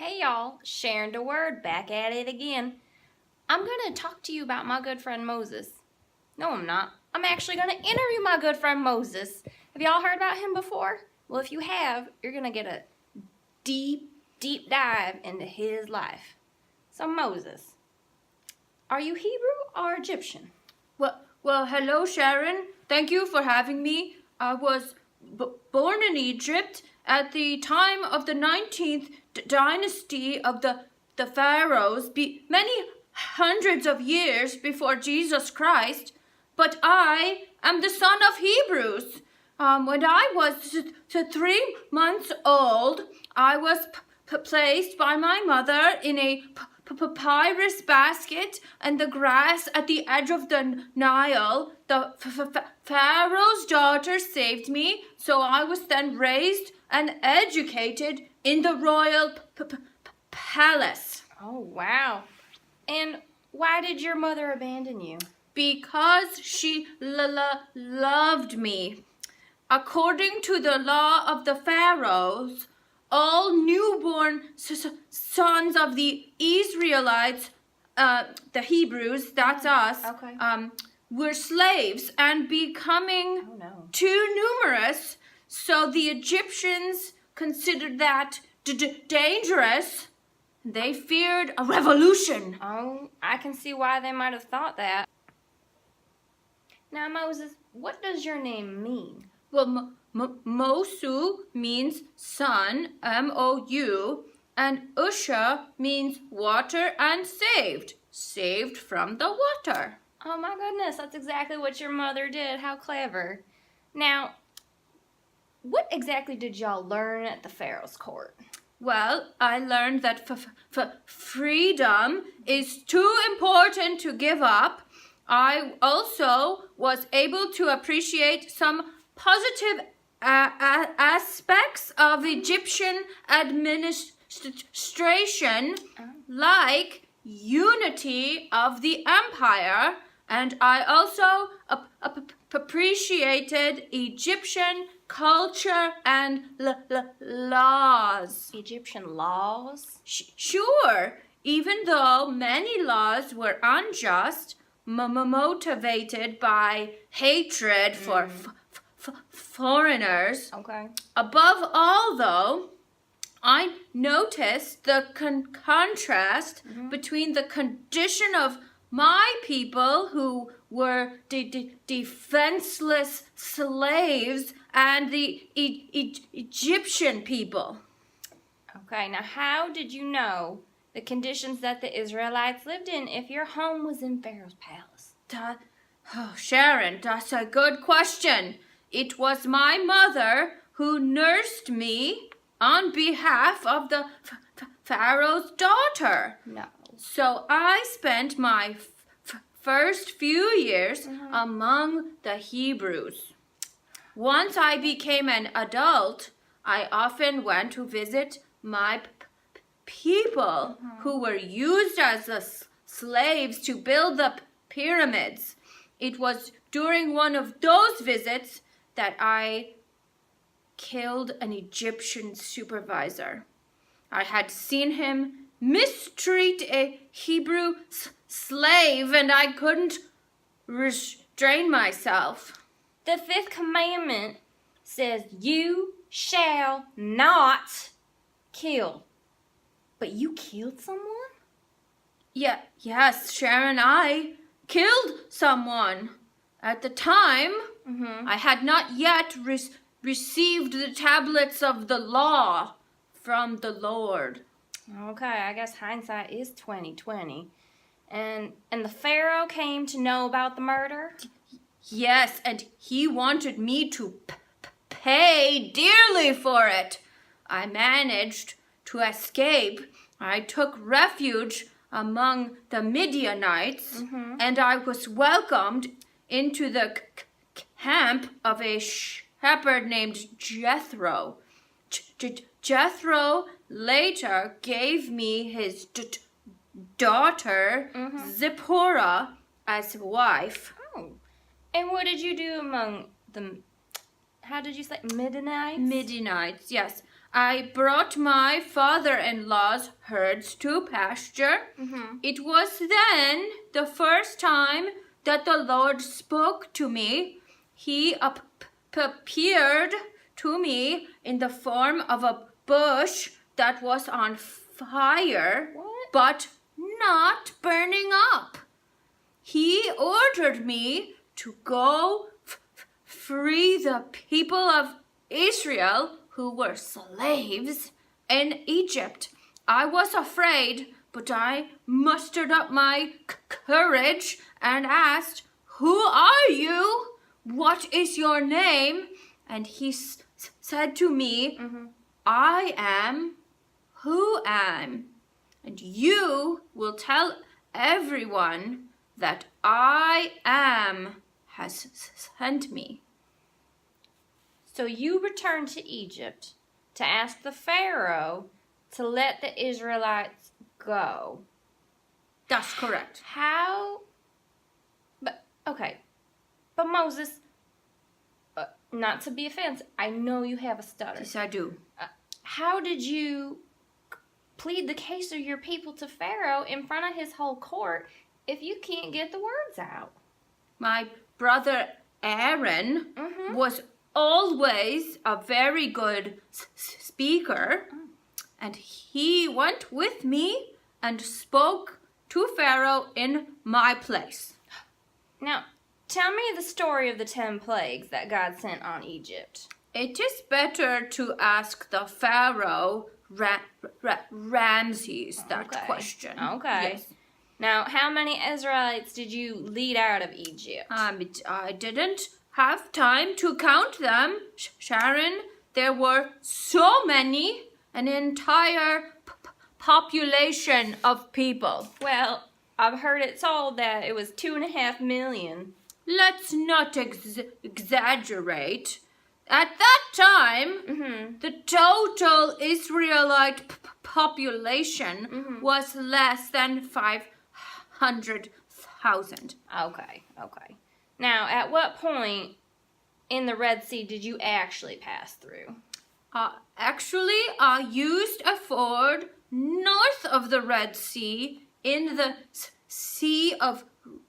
Hey y'all, Sharon Doward back at it again. I'm going to talk to you about my good friend Moses. No, I'm not. I'm actually going to interview my good friend Moses. Have y'all heard about him before? Well, if you have, you're going to get a deep dive into his life. So Moses, are you Hebrew or Egyptian? Well, hello, Sharon. Thank you for having me. I was born in Egypt at the time of the 19th dynasty of the pharaohs, many hundreds of years before Jesus Christ. But I am the son of Hebrews. When I was 3 months old, I was placed by my mother in a papyrus basket in the grass at the edge of the Nile. The pharaoh's daughter saved me, so I was then raised and educated in the royal palace. Oh, wow. And why did your mother abandon you? Because she loved me. According to the law of the pharaohs, all newborn sons of the Israelites, the Hebrews, that's us, were slaves and becoming too numerous. So the Egyptians considered that dangerous. They feared a revolution. Oh, I can see why they might have thought that. Now, Moses, what does your name mean? Well, Mosu means sun, M-O-U, and Usha means water and saved from the water. Oh my goodness, that's exactly what your mother did. How clever. Now, what exactly did y'all learn at the Pharaoh's court? Well, I learned that freedom is too important to give up. I also was able to appreciate some positive aspects of Egyptian administration, like unity of the empire, and I also appreciated Egyptian culture and laws. Egyptian laws? Sure, even though many laws were unjust, motivated by hatred for foreigners. Okay. Above all, though, I noticed the contrast between the condition of my people, who were defenseless slaves, and the Egyptian people. Okay, now how did you know the conditions that the Israelites lived in if your home was in Pharaoh's palace? Sharon, that's a good question. It was my mother who nursed me on behalf of the Pharaoh's daughter. No. So I spent my first few years among the Hebrews. Once I became an adult, I often went to visit my people who were used as slaves to build the pyramids. It was during one of those visits that I killed an Egyptian supervisor. I had seen him mistreat a Hebrew slave, and I couldn't restrain myself. The fifth commandment says, "You shall not kill." But you killed someone? Yes, Sharon, I killed someone. At the time, I had not yet received the tablets of the law from the Lord. Okay, I guess hindsight is 20/20. And the Pharaoh came to know about the murder? Yes, and he wanted me to pay dearly for it. I managed to escape. I took refuge among the Midianites, and I was welcomed into the camp of a shepherd named Jethro. Jethro later gave me his daughter, Zipporah, as wife. Oh. And what did you do among the, how did you say, Midianites? Midianites, yes. I brought my father-in-law's herds to pasture. It was then the first time that the Lord spoke to me. He appeared to me in the form of a bush that was on fire, but not burning up. He ordered me to go free the people of Israel who were slaves in Egypt. I was afraid, but I mustered up my courage and asked, "Who are you? What is your name?" And he said to me, "I am who am, and you will tell everyone that I am has sent me." So you returned to Egypt to ask the Pharaoh to let the Israelites go. That's correct. How? But Moses, not to be offensive, I know you have a stutter. Yes, I do. How did you plead the case of your people to Pharaoh in front of his whole court if you can't get the words out? My brother Aaron was always a very good speaker, and he went with me and spoke to Pharaoh in my place. Now, tell me the story of the 10 plagues that God sent on Egypt. It is better to ask the Pharaoh Ramses that question. Okay. Yes. Now, how many Israelites did you lead out of Egypt? I didn't have time to count them, Sharon. There were so many, an entire population of people. Well, I've heard it told that it was 2.5 million. Let's not exaggerate. At that time, the total Israelite population was less than 500,000. Okay. Now, at what point in the Red Sea did you actually pass through? Actually, I used a ford north of the Red Sea in the Sea of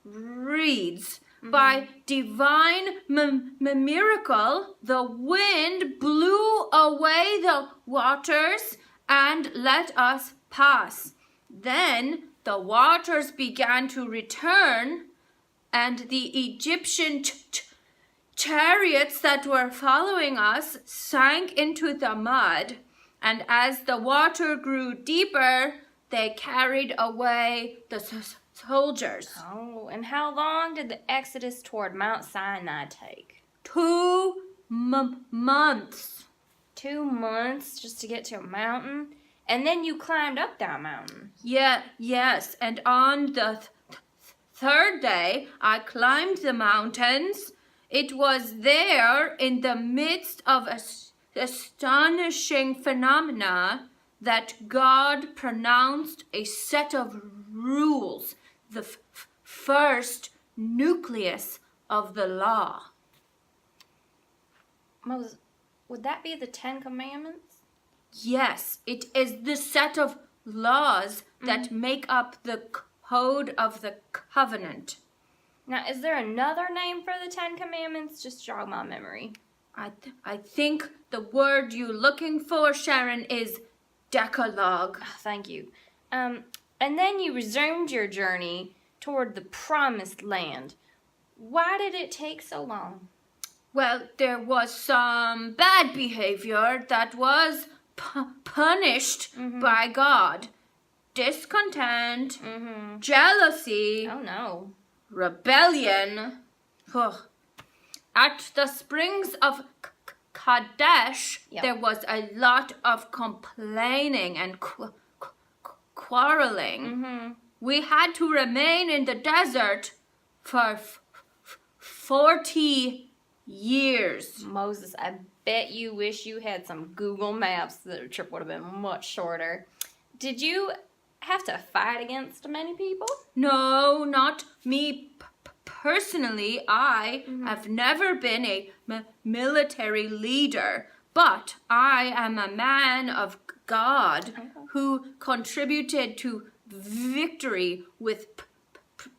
Reeds. By divine miracle, the wind blew away the waters and let us pass. Then the waters began to return, and the Egyptian chariots that were following us sank into the mud. And as the water grew deeper, they carried away the soldiers. Oh, and how long did the exodus toward Mount Sinai take? 2 months. 2 months just to get to a mountain? And then you climbed up that mountain. Yes, and on the third day, I climbed the mountains. It was there, in the midst of astonishing phenomena, that God pronounced a set of rules, the first nucleus of the law. Moses, would that be the 10 Commandments? Yes, it is the set of laws that make up the code of the covenant. Now, is there another name for the 10 Commandments? Just jog my memory. I think the word you're looking for, Sharon, is Decalogue. Oh, thank you. And then you resumed your journey toward the promised land. Why did it take so long? Well, there was some bad behavior that was punished by God. Discontent, jealousy, Oh, no. rebellion. Ugh. At the springs of Kadesh, there was a lot of complaining and quarreling. We had to remain in the desert for 40 years. Moses, I bet you wish you had some Google Maps. The trip would have been much shorter. Did you have to fight against many people? No, not me personally. I have never been a military leader, but I am a man of God who contributed to victory with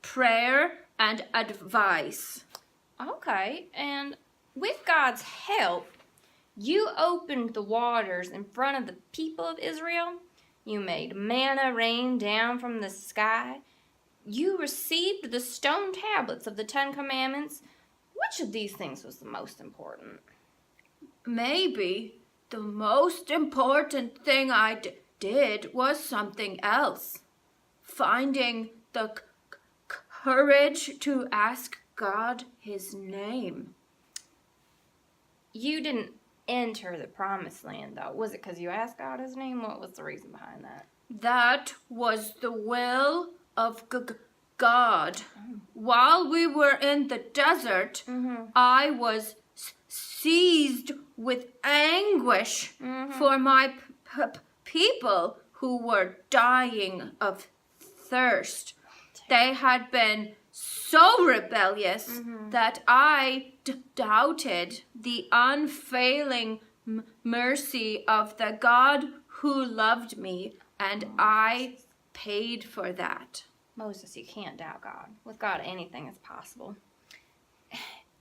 prayer and advice. Okay, and with God's help, you opened the waters in front of the people of Israel. You made manna rain down from the sky. You received the stone tablets of the 10 Commandments. Which of these things was the most important? Maybe the most important thing I did was something else. Finding the courage to ask God his name. You didn't enter the promised land, though. Was it because you asked God his name? What was the reason behind that? That was the will of God. While we were in the desert, I was seized with anguish for my people who were dying of thirst. They had been so rebellious that I doubted the unfailing mercy of the God who loved me, and I paid for that. Moses, you can't doubt God. With God, anything is possible.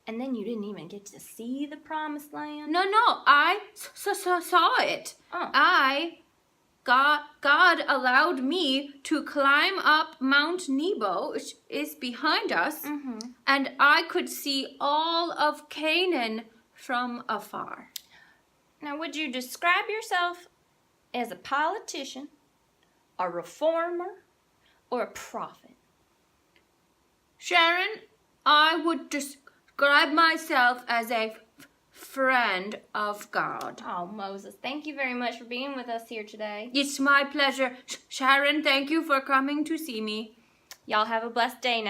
And then you didn't even get to see the promised land? No, I saw it. Oh. God allowed me to climb up Mount Nebo, which is behind us, and I could see all of Canaan from afar. Now, would you describe yourself as a politician, a reformer, or a prophet? Sharon, I would describe myself as a friend of God. Oh, Moses, thank you very much for being with us here today. It's my pleasure. Sharon, thank you for coming to see me. Y'all have a blessed day now.